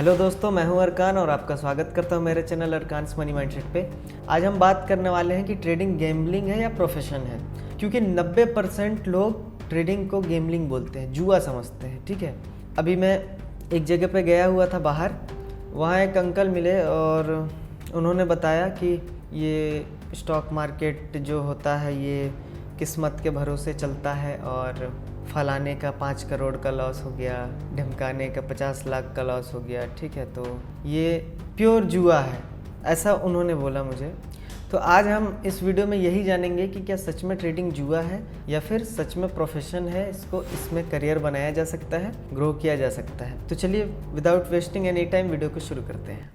Hello दोस्तों, मैं हूं अरकान और आपका स्वागत करता हूं मेरे चैनल अरकान्स मनी माइंडसेट पे। आज हम बात करने वाले हैं कि ट्रेडिंग गैम्बलिंग है या प्रोफेशन है, क्योंकि 90% लोग ट्रेडिंग को गैम्बलिंग बोलते हैं, जुआ समझते हैं। ठीक है, अभी मैं एक जगह पे गया हुआ था बाहर, वहाँ एक अंकल मिले और उन्होंने बताया कि ये स्टॉक मार्केट जो होता है ये किस्मत के भरोसे चलता है और फलाने का 5 करोड़ का लॉस हो गया, ढमकाने का 50 लाख का लॉस हो गया। ठीक है, तो ये प्योर जुआ है, ऐसा उन्होंने बोला मुझे। तो आज हम इस वीडियो में यही जानेंगे कि क्या सच में ट्रेडिंग जुआ है या फिर सच में प्रोफेशन है, इसमें करियर बनाया जा सकता है, ग्रो किया जा सकता है। तो चलिए without wasting any time video को शुरू करते हैं।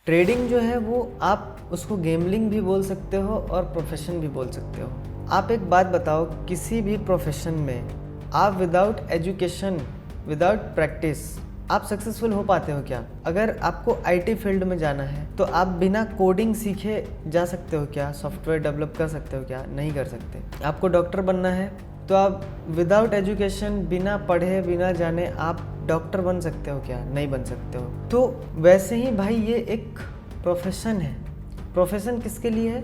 ट्रेडिंग जो है वो आप उसको गैम्बलिंग भी बोल सकते हो और प्रोफेशन भी बोल सकते हो। आप एक बात बताओ, किसी भी प्रोफेशन में आप विदाउट एजुकेशन, विदाउट प्रैक्टिस आप सक्सेसफुल हो पाते हो क्या? अगर आपको आईटी फील्ड में जाना है तो आप बिना कोडिंग सीखे जा सकते हो क्या? सॉफ्टवेयर डेवलप कर सकते हो क्या? नहीं कर सकते। आपको डॉक्टर बनना है तो आप विदाउट एजुकेशन, बिना पढ़े बिना जाने आप डॉक्टर बन सकते हो क्या? नहीं बन सकते हो। तो वैसे ही भाई ये एक प्रोफेशन है। प्रोफेशन किसके लिए है?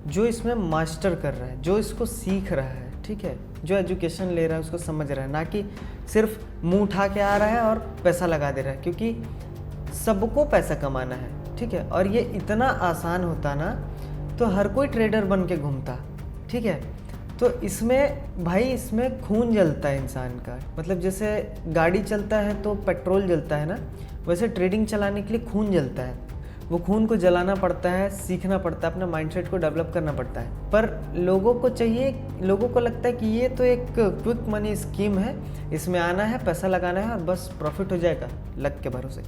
जो इसमें मास्टर कर रहा है, जो इसको सीख रहा है। ठीक है, जो एजुकेशन ले रहा है, उसको समझ रहा है, ना कि सिर्फ मुंह उठा के आ रहा है और पैसा लगा दे रहा है, क्योंकि सबको पैसा कमाना है। ठीक है, और ये इतना आसान होता ना तो हर कोई ट्रेडर बन के घूमता। ठीक है, तो इसमें भाई इसमें खून जलता है इंसान का। मतलब जैसे गाड़ी चलता है तो पेट्रोल जलता है ना, वैसे ट्रेडिंग चलाने के लिए खून जलता है। वो खून को जलाना पड़ता है, सीखना पड़ता है, अपना माइंडसेट को डेवलप करना पड़ता है। पर लोगों को चाहिए, लोगों को लगता है कि ये तो एक क्विक मनी स्कीम है, इसमें आना है, पैसा लगाना है और बस प्रॉफिट हो जाएगा लक के भरोसे।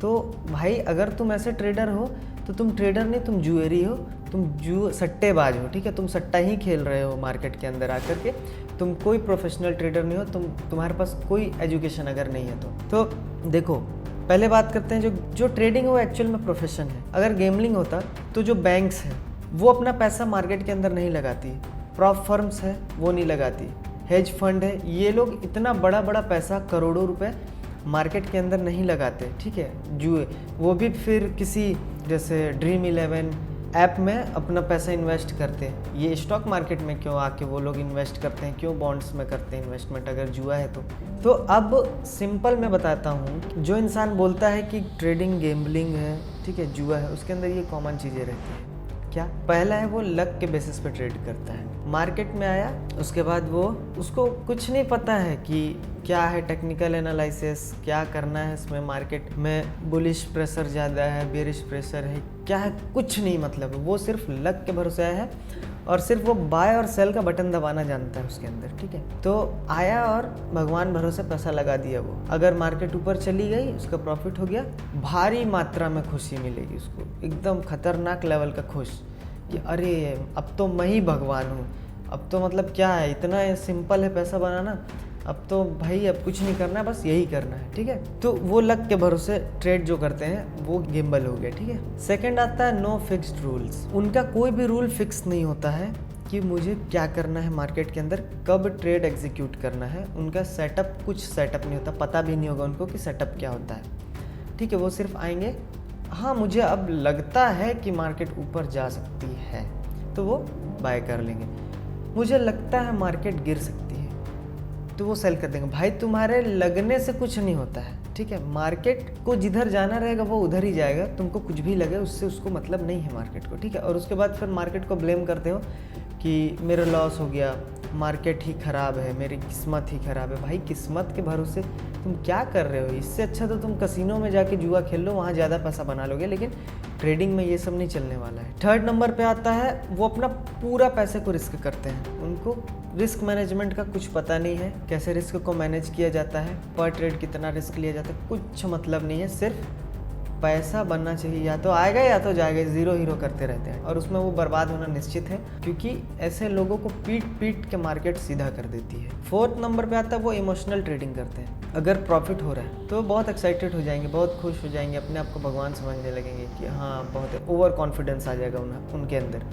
तो भाई अगर तुम ऐसे ट्रेडर हो तो तुम ट्रेडर नहीं, तुम जुएरी हो, तुम सट्टेबाज हो। ठीक है, तुम सट्टा ही खेल रहे हो मार्केट के अंदर आकर के। तुम कोई प्रोफेशनल ट्रेडर नहीं हो, तुम्हारे पास कोई एजुकेशन अगर नहीं है तो देखो, पहले बात करते हैं जो ट्रेडिंग है वो एक्चुअल में प्रोफेशन है। अगर गेमलिंग होता तो जो बैंक्स हैं वो अपना पैसा मार्केट के अंदर नहीं लगाती, प्रॉप फर्म्स है वो नहीं लगाती, हेज फंड है, ये लोग इतना बड़ा बड़ा पैसा, करोड़ों रुपए मार्केट के अंदर नहीं लगाते। ठीक है, जुए वो भी फिर किसी जैसे ड्रीम 11 ऐप में अपना पैसा इन्वेस्ट करते हैं। ये स्टॉक मार्केट में क्यों आके वो लोग इन्वेस्ट करते हैं, क्यों बॉन्ड्स में करते हैं इन्वेस्टमेंट अगर जुआ है तो अब सिंपल मैं बताता हूँ, जो इंसान बोलता है कि ट्रेडिंग गैम्बलिंग है, ठीक है, जुआ है, उसके अंदर ये कॉमन चीज़ें रहती हैं। क्या? पहला है वो लक के बेसिस पे ट्रेड करता है। मार्केट में आया, उसके बाद वो उसको कुछ नहीं पता है कि क्या है टेक्निकल एनालिसिस, क्या करना है इसमें, मार्केट में बुलिश प्रेशर ज़्यादा है, बेरिश प्रेशर है, क्या है, कुछ नहीं। मतलब वो सिर्फ लक के भरोसे आया है और सिर्फ वो बाय और सेल का बटन दबाना जानता है उसके अंदर। ठीक है, तो आया और भगवान भरोसे पैसा लगा दिया वो। अगर मार्केट ऊपर चली गई, उसका प्रॉफिट हो गया, भारी मात्रा में खुशी मिलेगी उसको, एकदम खतरनाक लेवल का खुश कि अरे अब तो मैं ही भगवान हूँ, अब तो मतलब क्या है, इतना सिंपल है पैसा बनाना, अब तो भाई अब कुछ नहीं करना है, बस यही करना है। ठीक है, तो वो लक के भरोसे ट्रेड जो करते हैं वो गेम्बल हो गया। ठीक है, सेकंड आता है नो फिक्स्ड रूल्स। उनका कोई भी रूल फिक्स नहीं होता है कि मुझे क्या करना है मार्केट के अंदर, कब ट्रेड एग्जीक्यूट करना है। उनका सेटअप, कुछ सेटअप नहीं होता, पता भी नहीं होगा उनको कि सेटअप क्या होता है। ठीक है, वो सिर्फ आएंगे, हाँ मुझे अब लगता है कि मार्केट ऊपर जा सकती है तो वो बाय कर लेंगे, मुझे लगता है मार्केट गिर सकती है तो वो सेल कर देंगे। भाई तुम्हारे लगने से कुछ नहीं होता है। ठीक है, मार्केट को जिधर जाना रहेगा वो उधर ही जाएगा, तुमको कुछ भी लगे उससे उसको मतलब नहीं है मार्केट को। ठीक है, और उसके बाद फिर मार्केट को ब्लेम करते हो कि मेरा लॉस हो गया, मार्केट ही ख़राब है, मेरी किस्मत ही ख़राब है। भाई किस्मत के भरोसे तुम क्या कर रहे हो? इससे अच्छा तो तुम कसिनो में जाके जुआ खेल लो, वहाँ ज़्यादा पैसा बना लोगे, लेकिन ट्रेडिंग में ये सब नहीं चलने वाला है। थर्ड नंबर पे आता है वो अपना पूरा पैसे को रिस्क करते हैं। उनको रिस्क मैनेजमेंट का कुछ पता नहीं है, कैसे रिस्क को मैनेज किया जाता है, पर ट्रेड कितना रिस्क लिया जाता है, कुछ मतलब नहीं है। सिर्फ पैसा बनना चाहिए, या तो आएगा या तो जाएगा, जीरो हीरो करते रहते हैं और उसमें वो बर्बाद होना निश्चित है, क्योंकि ऐसे लोगों को पीट पीट के मार्केट सीधा कर देती है। फोर्थ नंबर पे आता है वो इमोशनल ट्रेडिंग करते हैं। अगर प्रॉफिट हो रहा है तो बहुत एक्साइटेड हो जाएंगे, बहुत खुश हो जाएंगे, अपने आप को भगवान समझने लगेंगे कि हाँ बहुत ओवर कॉन्फिडेंस आ जाएगा उनके अंदर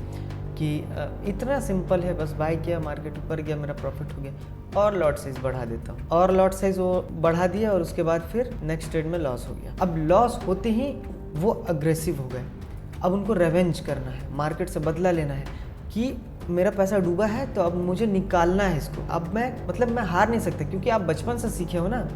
कि इतना सिंपल है, बस बाय किया, मार्केट ऊपर गया, मेरा प्रॉफिट हो गया और लॉट साइज बढ़ा देता हूँ, और लॉट साइज वो बढ़ा दिया और उसके बाद फिर नेक्स्ट ट्रेड में लॉस हो गया। अब लॉस होते ही वो अग्रेसिव हो गए। अब उनको रेवेंज करना है, मार्केट से बदला लेना है कि मेरा पैसा डूबा है तो अब मुझे निकालना है इसको। अब मैं हार नहीं सकता, क्योंकि आप बचपन से सीखे हो ना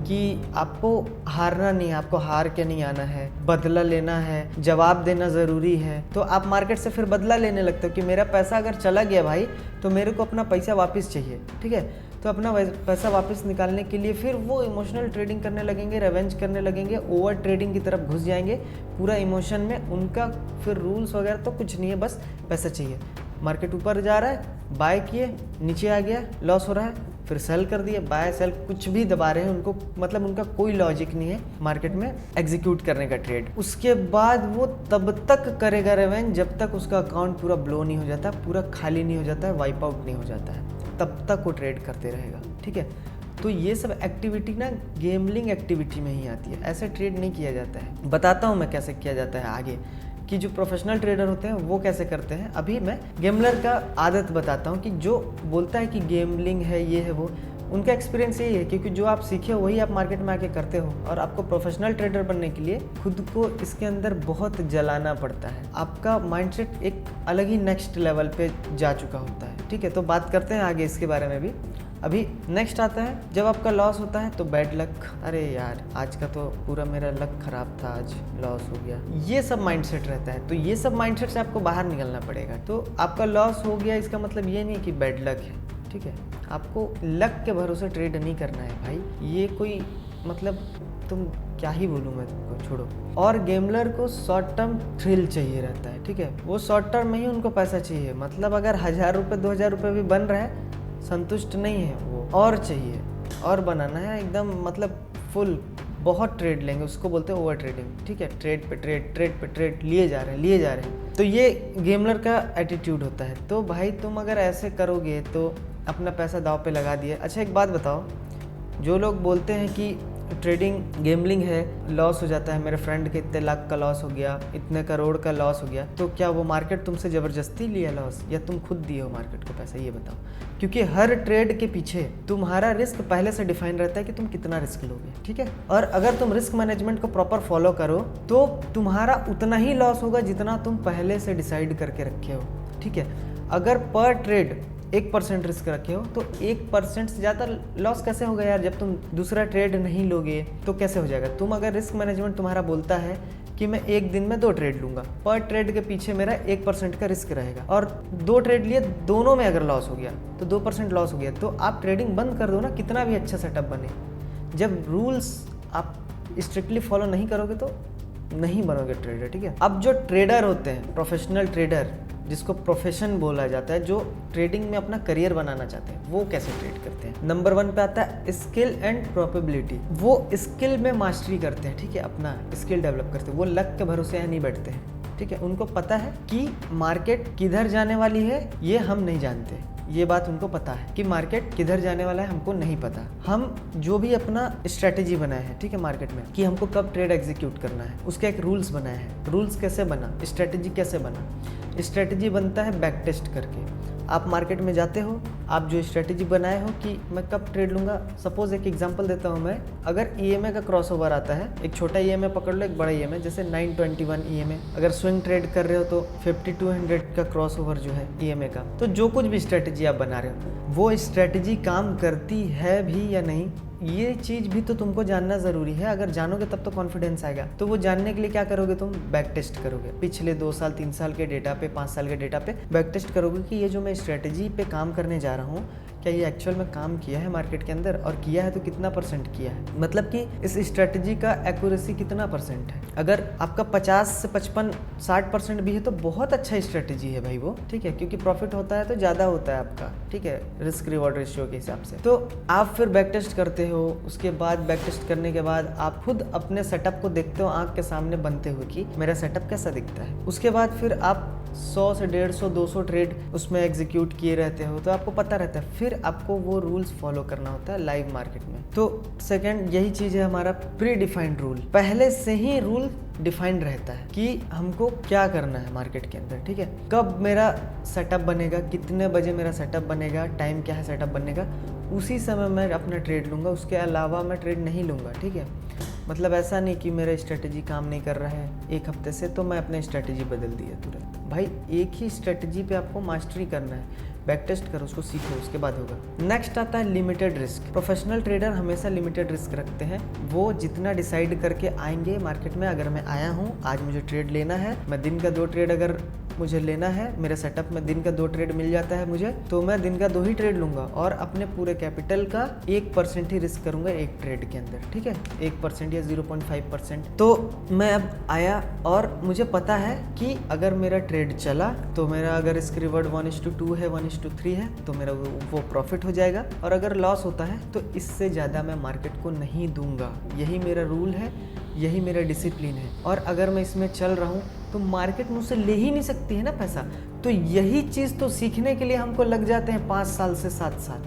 कि आपको हारना नहीं है, आपको हार के नहीं आना है, बदला लेना है, जवाब देना ज़रूरी है। तो आप मार्केट से फिर बदला लेने लगते हो कि मेरा पैसा अगर चला गया भाई तो मेरे को अपना पैसा वापस चाहिए, ठीक है। तो अपना पैसा वापस निकालने के लिए फिर वो इमोशनल ट्रेडिंग करने लगेंगे, रेवेंज करने लगेंगे, ओवर ट्रेडिंग की तरफ घुस जाएंगे पूरा इमोशन में। उनका फिर रूल्स वगैरह तो कुछ नहीं है, बस पैसा चाहिए। मार्केट ऊपर जा रहा है, बाय किए, नीचे आ गया, लॉस हो रहा है, फिर सेल कर दिए, बाय सेल कुछ भी दबा रहे हैं उनको, मतलब उनका कोई लॉजिक नहीं है मार्केट में एग्जीक्यूट करने का ट्रेड। उसके बाद वो तब तक करेगा रेवेंज जब तक उसका अकाउंट पूरा ब्लो नहीं हो जाता, पूरा खाली नहीं हो जाता है, वाइप आउट नहीं हो जाता है, तब तक वो ट्रेड करते रहेगा, ठीक है। तो ये सब एक्टिविटी ना गेमलिंग एक्टिविटी में ही आती है, ऐसे ट्रेड नहीं किया जाता है। बताता हूँ मैं कैसे किया जाता है आगे, कि जो प्रोफेशनल ट्रेडर होते हैं वो कैसे करते हैं। अभी मैं गेमलर का आदत बताता हूँ कि जो बोलता है कि गेमलिंग है, ये है वो, उनका एक्सपीरियंस यही है, क्योंकि जो आप सीखे हो वही आप मार्केट में आके करते हो। और आपको प्रोफेशनल ट्रेडर बनने के लिए खुद को इसके अंदर बहुत जलाना पड़ता है। आपका माइंडसेट एक अलग ही नेक्स्ट लेवल पे जा चुका होता है, ठीक है। तो बात करते हैं आगे इसके बारे में भी। अभी नेक्स्ट आता है, जब आपका लॉस होता है तो बैड लक, अरे यार आज का तो पूरा मेरा लक खराब था, आज लॉस हो गया, ये सब माइंडसेट रहता है। तो ये सब माइंडसेट से आपको बाहर निकलना पड़ेगा। तो आपका लॉस हो गया, इसका मतलब ये नहीं कि बैड लक है, ठीक है। आपको लक के भरोसे ट्रेड नहीं करना है भाई, ये कोई मतलब तुम क्या ही बोलूँ मैं तुमको, छोड़ो। और गेमलर को शॉर्ट टर्म थ्रिल चाहिए रहता है, ठीक है। वो शॉर्ट टर्म में ही उनको पैसा चाहिए, मतलब अगर 1000 रुपये 2000 रुपये भी बन रहा है, संतुष्ट नहीं है वो, और चाहिए, और बनाना है एकदम, मतलब फुल बहुत ट्रेड लेंगे, उसको बोलते हैं ओवर ट्रेडिंग, ठीक है। ट्रेड पे ट्रेड, ट्रेड पे ट्रेड लिए जा रहे हैं। तो ये गेमलर का एटीट्यूड होता है। तो भाई तुम अगर ऐसे करोगे तो अपना पैसा दाव पे लगा दिए। अच्छा एक बात बताओ, जो लोग बोलते हैं कि ट्रेडिंग गेमलिंग है, लॉस हो जाता है, मेरे फ्रेंड के इतने लाख का लॉस हो गया, इतने करोड़ का लॉस हो गया, तो क्या वो मार्केट तुमसे ज़बरदस्ती लिया लॉस, या तुम खुद दिए हो मार्केट को पैसा, ये बताओ। क्योंकि हर ट्रेड के पीछे तुम्हारा रिस्क पहले से डिफाइन रहता है कि तुम कितना रिस्क लोगे, ठीक है। और अगर तुम रिस्क मैनेजमेंट को प्रॉपर फॉलो करो तो तुम्हारा उतना ही लॉस होगा जितना तुम पहले से डिसाइड करके रखे हो, ठीक है। अगर पर ट्रेड 1% रिस्क रखे हो तो 1% से ज़्यादा लॉस कैसे होगा यार, जब तुम दूसरा ट्रेड नहीं लोगे तो कैसे हो जाएगा। तुम अगर रिस्क मैनेजमेंट तुम्हारा बोलता है कि मैं एक दिन में 2 ट्रेड लूँगा, पर ट्रेड के पीछे मेरा 1% का रिस्क रहेगा, और 2 ट्रेड लिए, दोनों में अगर लॉस हो गया तो 2% लॉस हो गया, तो आप ट्रेडिंग बंद कर दो ना, कितना भी अच्छा सेटअप बने। जब रूल्स आप स्ट्रिक्टली फॉलो नहीं करोगे तो नहीं बनोगे ट्रेडर, ठीक है। अब जो ट्रेडर होते हैं, प्रोफेशनल ट्रेडर, जिसको प्रोफेशन बोला जाता है, जो ट्रेडिंग में अपना करियर बनाना चाहते हैं, वो कैसे ट्रेड करते हैं। नंबर 1 पे आता है स्किल एंड प्रोबेबिलिटी। वो स्किल में मास्टरी करते हैं, ठीक है, अपना स्किल डेवलप करते हैं। वो लक के भरोसे यहाँ नहीं बैठते हैं, ठीक है। उनको पता है कि मार्केट किधर जाने वाली है, ये हम नहीं जानते, ये बात उनको पता है कि मार्केट किधर जाने वाला है, हमको नहीं पता। हम जो भी अपना स्ट्रेटेजी बनाए हैं, ठीक है, मार्केट में, कि हमको कब ट्रेड एग्जीक्यूट करना है, उसका एक रूल्स बनाया है। रूल्स कैसे बना, स्ट्रेटेजी कैसे बना, स्ट्रेटेजी बनता है बैक टेस्ट करके। आप मार्केट में जाते हो, आप जो स्ट्रेटेजी बनाए हो कि मैं कब ट्रेड लूँगा, सपोज एक एग्जांपल देता हूँ मैं, अगर ईएमए का क्रॉसओवर आता है, एक छोटा ईएमए पकड़ लो, एक बड़ा ईएमए, जैसे 921 ईएमए, अगर स्विंग ट्रेड कर रहे हो तो 5200 का क्रॉसओवर जो है ईएमए का, तो जो कुछ भी स्ट्रेटेजी आप बना रहे हो वो स्ट्रेटेजी काम करती है भी या नहीं, ये चीज़ भी तो तुमको जानना ज़रूरी है। अगर जानोगे तब तो कॉन्फिडेंस आएगा। तो वो जानने के लिए क्या करोगे, तुम बैक टेस्ट करोगे, पिछले 2 साल 3 साल के डेटा पे, 5 साल के डेटा पे बैक टेस्ट करोगे कि ये जो मैं स्ट्रेटेजी पे काम करने जा रहा हूँ, क्या ये एक्चुअल में काम किया है मार्केट के अंदर, और किया है तो कितना % किया है, मतलब कि इस स्ट्रेटेजी का एक्यूरेसी कितना % है। अगर आपका 50 से 55 60% भी है तो बहुत अच्छा स्ट्रेटेजी है भाई वो, ठीक है, क्योंकि प्रॉफिट होता है तो ज़्यादा होता है आपका, ठीक है, रिस्क रिवॉर्ड रेशियो के हिसाब से। तो आप फिर बैक टेस्ट करते हो, उसके बाद बैक टेस्ट करने के बाद आप खुद अपने सेटअप को देखते हो आंख के सामने बनते हुए कि मेरा सेटअप कैसा दिखता है। उसके बाद फिर आप 100 से 150 200 ट्रेड उसमें एग्जीक्यूट किए रहते हो, तो आपको पता रहता है, फिर आपको वो रूल्स फॉलो करना होता है लाइव मार्केट में। तो सेकंड यही चीज़ है हमारा प्री डिफाइंड रूल, पहले से ही रूल डिफाइंड रहता है कि हमको क्या करना है मार्केट के अंदर, ठीक है। कब मेरा सेटअप बनेगा, कितने बजे मेरा सेटअप बनेगा, टाइम क्या है सेटअप बनने का, उसी समय मैं अपना ट्रेड लूँगा, उसके अलावा मैं ट्रेड नहीं लूँगा, ठीक है। मतलब ऐसा नहीं कि मेरा स्ट्रेटजी काम नहीं कर रहा है एक हफ्ते से तो मैं अपने स्ट्रेटजी बदल दी है तुरंत। भाई एक ही स्ट्रेटजी पे आपको मास्टरी करना है, बैक टेस्ट करो, उसको सीखो, उसके बाद होगा। नेक्स्ट आता है लिमिटेड रिस्क। प्रोफेशनल ट्रेडर हमेशा लिमिटेड रिस्क रखते हैं। वो जितना डिसाइड करके आएंगे मार्केट में, अगर मैं आया हूँ आज मुझे ट्रेड लेना है, मैं दिन का 2 ट्रेड अगर मुझे लेना है, मेरे सेटअप में दिन का 2 ट्रेड मिल जाता है मुझे, तो मैं दिन का 2 ही ट्रेड लूंगा और अपने पूरे कैपिटल का 1% ही रिस्क करूंगा एक ट्रेड के अंदर, ठीक है। 1% या 0.5%। तो मैं अब आया और मुझे पता है कि अगर मेरा ट्रेड चला तो मेरा अगर रिस्क रिवॉर्ड 1:2 है, 1:3 है, तो मेरा वो प्रॉफिट हो जाएगा। और अगर लॉस होता है तो इससे ज़्यादा मैं मार्केट को नहीं दूंगा। यही मेरा रूल है, यही मेरा डिसिप्लिन है। और अगर मैं इसमें चल रहा हूँ तो मार्केट मुझसे ले ही नहीं सकती है ना पैसा। तो यही चीज़ तो सीखने के लिए हमको लग जाते हैं 5 साल से 7 साल।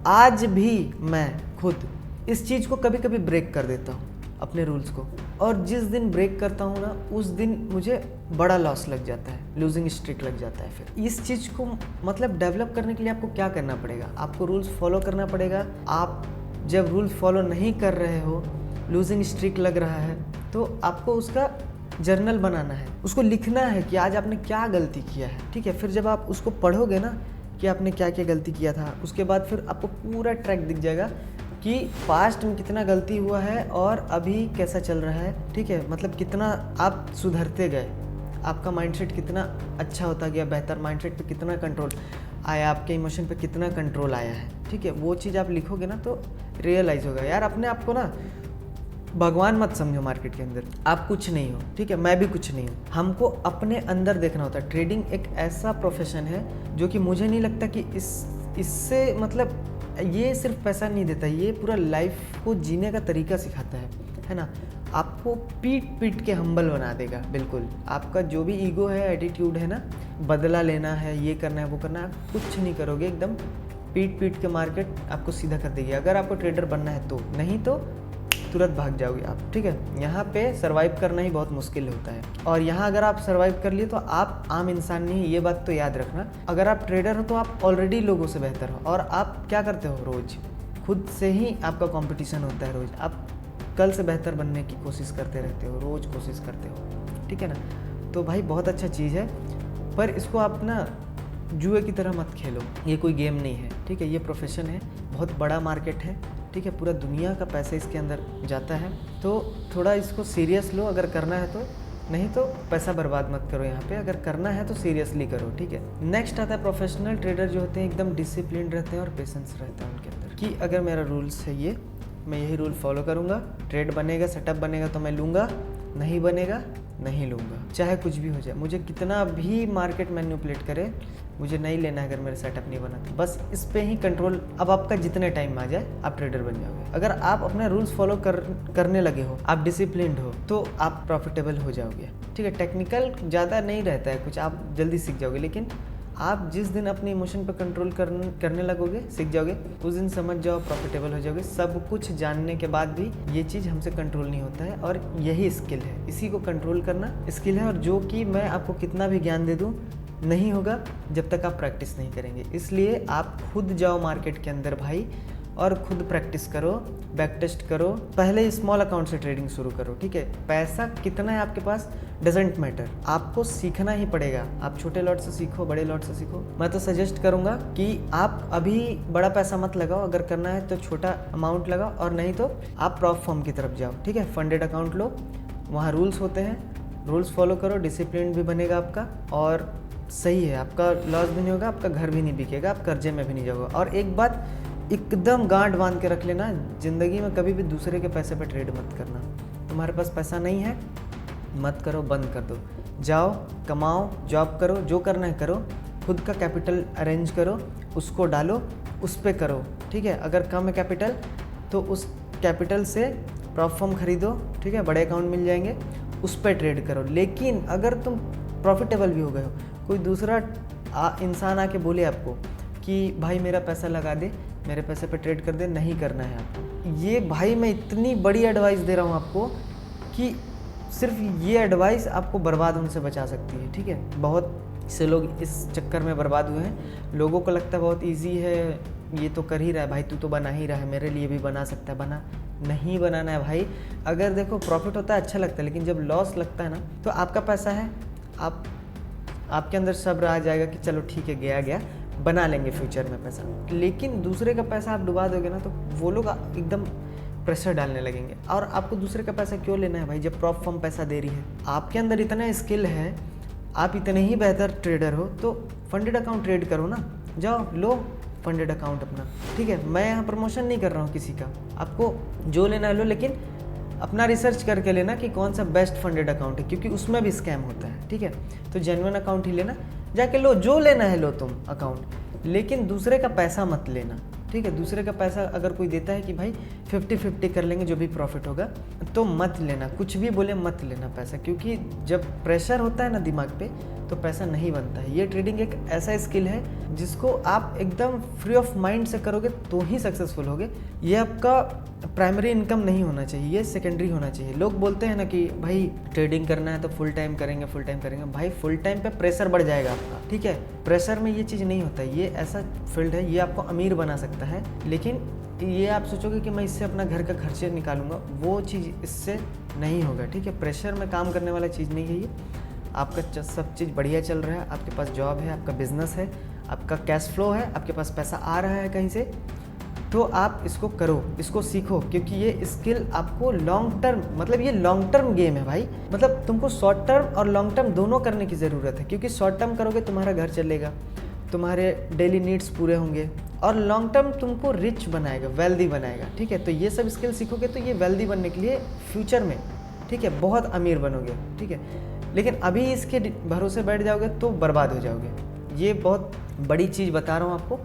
आज भी मैं खुद इस चीज़ को कभी कभी ब्रेक कर देता हूँ, अपने रूल्स को, और जिस दिन ब्रेक करता हूँ ना उस दिन मुझे बड़ा लॉस लग जाता है, लूजिंग स्ट्रीक लग जाता है। फिर इस चीज़ को मतलब डेवलप करने के लिए आपको क्या करना पड़ेगा, आपको रूल्स फॉलो करना पड़ेगा। आप जब रूल्स फॉलो नहीं कर रहे हो, लूजिंग स्ट्रीक लग रहा है, तो आपको उसका जर्नल बनाना है, उसको लिखना है कि आज आपने क्या गलती किया है, ठीक है। फिर जब आप उसको पढ़ोगे ना कि आपने क्या क्या गलती किया था, उसके बाद फिर आपको पूरा ट्रैक दिख जाएगा कि पास्ट में कितना गलती हुआ है और अभी कैसा चल रहा है, ठीक है। मतलब कितना आप सुधरते गए, आपका माइंडसेट कितना अच्छा होता गया, बेहतर माइंडसेट पे कितना कंट्रोल आया, आपके इमोशन पे कितना कंट्रोल आया है, ठीक है। वो चीज़ आप लिखोगे ना तो रियलाइज़ होगा। यार अपने आप को ना भगवान मत समझो मार्केट के अंदर, आप कुछ नहीं हो, ठीक है। मैं भी कुछ नहीं हूँ। हमको अपने अंदर देखना होता है। ट्रेडिंग एक ऐसा प्रोफेशन है जो कि मुझे नहीं लगता कि इससे मतलब ये सिर्फ पैसा नहीं देता, ये पूरा लाइफ को जीने का तरीका सिखाता है ना। आपको पीट पीट के हम्बल बना देगा। बिल्कुल आपका जो भी ईगो है, एटीट्यूड है ना, बदला लेना है, ये करना है, वो करना है, आप कुछ नहीं करोगे। एकदम पीट पीट के मार्केट आपको सीधा कर देगी, अगर आपको ट्रेडर बनना है तो। नहीं तो तुरंत भाग जाओगे आप, ठीक है। यहाँ पे सर्वाइव करना ही बहुत मुश्किल होता है। और यहाँ अगर आप सर्वाइव कर लिए तो आप आम इंसान नहीं, ये बात तो याद रखना। अगर आप ट्रेडर हो तो आप ऑलरेडी लोगों से बेहतर हो। और आप क्या करते हो, रोज खुद से ही आपका कंपटीशन होता है। रोज आप कल से बेहतर बनने की कोशिश करते रहते हो, रोज कोशिश करते हो, ठीक है ना। तो भाई बहुत अच्छा चीज़ है, पर इसको आप ना जुए की तरह मत खेलो। ये कोई गेम नहीं है, ठीक है। ये प्रोफेशन है, बहुत बड़ा मार्केट है, ठीक है। पूरा दुनिया का पैसा इसके अंदर जाता है। तो थोड़ा इसको सीरियस लो अगर करना है तो, नहीं तो पैसा बर्बाद मत करो यहाँ पे। अगर करना है तो सीरियसली करो, ठीक है। नेक्स्ट आता है प्रोफेशनल ट्रेडर जो होते हैं एकदम डिसिप्लिन रहते हैं और पेशेंस रहता है उनके अंदर, कि अगर मेरा रूल्स है ये, मैं यही रूल फॉलो करूँगा। ट्रेड बनेगा, सेटअप बनेगा तो मैं लूँगा, नहीं बनेगा नहीं लूँगा, चाहे कुछ भी हो जाए। मुझे कितना भी मार्केट मैनिपुलेट करे, मुझे नहीं लेना है अगर मेरा सेटअप नहीं बना। बस इस पे ही कंट्रोल। अब आपका जितने टाइम आ जाए आप ट्रेडर बन जाओगे। अगर आप अपने रूल्स फॉलो करने लगे हो, आप डिसिप्लिन्ड हो, तो आप प्रॉफिटेबल हो जाओगे, ठीक है। टेक्निकल ज़्यादा नहीं रहता है कुछ, आप जल्दी सीख जाओगे। लेकिन आप जिस दिन अपने इमोशन पर कंट्रोल करने लगोगे, सीख जाओगे, उस दिन समझ जाओ प्रॉफिटेबल हो जाओगे। सब कुछ जानने के बाद भी ये चीज़ हमसे कंट्रोल नहीं होता है, और यही स्किल है, इसी को कंट्रोल करना स्किल है। और जो कि मैं आपको कितना भी ज्ञान दे दूँ नहीं होगा जब तक आप प्रैक्टिस नहीं करेंगे। इसलिए आप खुद जाओ मार्केट के अंदर भाई, और खुद प्रैक्टिस करो, बैक टेस्ट करो। पहले स्मॉल अकाउंट से ट्रेडिंग शुरू करो, ठीक है। पैसा कितना है आपके पास डजेंट मैटर, आपको सीखना ही पड़ेगा। आप छोटे लॉट से सीखो, बड़े लॉट से सीखो। मैं तो सजेस्ट करूंगा कि आप अभी बड़ा पैसा मत लगाओ, अगर करना है तो छोटा अमाउंट लगाओ, और नहीं तो आप प्रॉप फॉर्म की तरफ जाओ, ठीक है। फंडेड अकाउंट लो, वहाँ रूल्स होते हैं, रूल्स फॉलो करो, डिसिप्लिन भी बनेगा आपका, और सही है, आपका लॉस भी नहीं होगा, आपका घर भी नहीं बिकेगा, आप कर्जे में भी नहीं जाओगे। और एक बात एकदम गांठ बांध के रख लेना, ज़िंदगी में कभी भी दूसरे के पैसे पे ट्रेड मत करना। तुम्हारे पास पैसा नहीं है, मत करो, बंद कर दो। जाओ कमाओ, जॉब करो, जो करना है करो, खुद का कैपिटल अरेंज करो, उसको डालो, उस पर करो, ठीक है। अगर कम है कैपिटल तो उस कैपिटल से प्रॉप फॉर्म खरीदो, ठीक है, बड़े अकाउंट मिल जाएंगे, उस पर ट्रेड करो। लेकिन अगर तुम प्रॉफिटेबल भी हो गए हो, कोई दूसरा इंसान आके बोले आपको कि भाई मेरा पैसा लगा दे, मेरे पैसे पे ट्रेड कर दे, नहीं करना है आपको। ये भाई मैं इतनी बड़ी एडवाइस दे रहा हूँ आपको कि सिर्फ ये एडवाइस आपको बर्बाद होने से बचा सकती है, ठीक है। बहुत से लोग इस चक्कर में बर्बाद हुए हैं। लोगों को लगता है बहुत इजी है, ये तो कर ही रहा है भाई, तू तो बना ही रहा है, मेरे लिए भी बना सकता है। बना नहीं बनाना है भाई। अगर देखो प्रॉफिट होता है अच्छा लगता है, लेकिन जब लॉस लगता है ना, तो आपका पैसा है, आपके अंदर सब्र आ जाएगा कि चलो ठीक है, गया बना लेंगे फ्यूचर में पैसा। लेकिन दूसरे का पैसा आप डुबा दोगे ना, तो वो लोग एकदम प्रेशर डालने लगेंगे। और आपको दूसरे का पैसा क्यों लेना है भाई, जब प्रॉप फर्म पैसा दे रही है। आपके अंदर इतना स्किल है, आप इतने ही बेहतर ट्रेडर हो, तो फंडेड अकाउंट ट्रेड करो ना, जाओ लो फंडेड अकाउंट अपना, ठीक है। मैं यहाँ प्रमोशन नहीं कर रहा हूँ किसी का, आपको जो लेना है लो, लेकिन अपना रिसर्च करके लेना कि कौन सा बेस्ट फंडेड अकाउंट है, क्योंकि उसमें भी स्कैम होता है, ठीक है। तो जेन्युइन अकाउंट ही लेना, जाके लो, जो लेना है लो तुम अकाउंट, लेकिन दूसरे का पैसा मत लेना, ठीक है। दूसरे का पैसा अगर कोई देता है कि भाई 50-50 कर लेंगे जो भी प्रॉफिट होगा, तो मत लेना, कुछ भी बोले मत लेना पैसा, क्योंकि जब प्रेशर होता है ना दिमाग पे, तो पैसा नहीं बनता है। ये ट्रेडिंग एक ऐसा स्किल है जिसको आप एकदम फ्री ऑफ माइंड से करोगे तो ही सक्सेसफुल होगे। ये आपका प्राइमरी इनकम नहीं होना चाहिए, ये सेकेंडरी होना चाहिए। लोग बोलते हैं ना कि भाई ट्रेडिंग करना है तो फुल टाइम करेंगे। भाई फुल टाइम पे प्रेशर बढ़ जाएगा आपका, ठीक है। प्रेशर में ये चीज़ नहीं होता, ये ऐसा फील्ड है, ये आपको अमीर बना सकता है। लेकिन ये आप सोचोगे कि मैं इससे अपना घर का खर्चे निकालूंगा, वो चीज़ इससे नहीं होगा, ठीक है। प्रेशर में काम करने वाला चीज़ नहीं है ये। आपका सब चीज़ बढ़िया चल रहा है, आपके पास जॉब है, आपका बिजनेस है, आपका कैश फ्लो है, आपके पास पैसा आ रहा है कहीं से, तो आप इसको करो, इसको सीखो, क्योंकि ये स्किल आपको लॉन्ग टर्म, मतलब ये लॉन्ग टर्म गेम है भाई। मतलब तुमको शॉर्ट टर्म और लॉन्ग टर्म दोनों करने की ज़रूरत है, क्योंकि शॉर्ट टर्म करोगे तुम्हारा घर चलेगा, तुम्हारे डेली नीड्स पूरे होंगे, और लॉन्ग टर्म तुमको रिच बनाएगा, वेल्दी बनाएगा, ठीक है। तो ये सब स्किल सीखोगे तो ये वेल्दी बनने के लिए फ्यूचर में, ठीक है, बहुत अमीर बनोगे, ठीक है। लेकिन अभी इसके भरोसे बैठ जाओगे तो बर्बाद हो जाओगे। ये बहुत बड़ी चीज़ बता रहा हूँ आपको,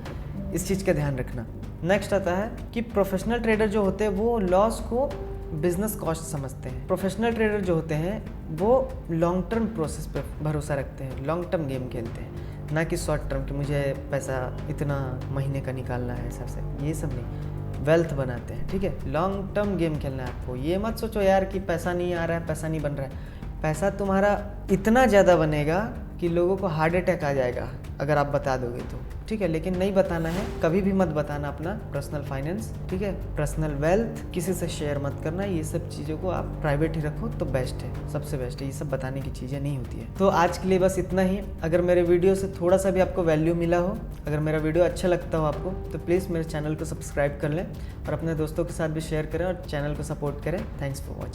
इस चीज़ का ध्यान रखना। नेक्स्ट आता है कि प्रोफेशनल ट्रेडर जो होते हैं वो लॉस को बिजनेस कॉस्ट समझते हैं। प्रोफेशनल ट्रेडर जो होते हैं वो लॉन्ग टर्म प्रोसेस पे भरोसा रखते हैं, लॉन्ग टर्म गेम खेलते हैं, ना कि शॉर्ट टर्म कि मुझे पैसा इतना महीने का निकालना है सबसे, ये सब नहीं। वेल्थ बनाते हैं, ठीक है। लॉन्ग टर्म गेम खेलना है आपको। ये मत सोचो यार कि पैसा नहीं आ रहा है, पैसा नहीं बन रहा है। पैसा तुम्हारा इतना ज़्यादा बनेगा कि लोगों को हार्ट अटैक आ जाएगा अगर आप बता दोगे तो, ठीक है। लेकिन नहीं बताना है, कभी भी मत बताना अपना पर्सनल फाइनेंस, ठीक है। पर्सनल वेल्थ किसी से शेयर मत करना, ये सब चीज़ों को आप प्राइवेट ही रखो तो बेस्ट है, सबसे बेस्ट है। ये सब बताने की चीज़ें नहीं होती है। तो आज के लिए बस इतना ही। अगर मेरे वीडियो से थोड़ा सा भी आपको वैल्यू मिला हो, अगर मेरा वीडियो अच्छा लगता हो आपको, तो प्लीज़ मेरे चैनल को सब्सक्राइब कर लें और अपने दोस्तों के साथ भी शेयर करें और चैनल को सपोर्ट करें। Thanks for watching.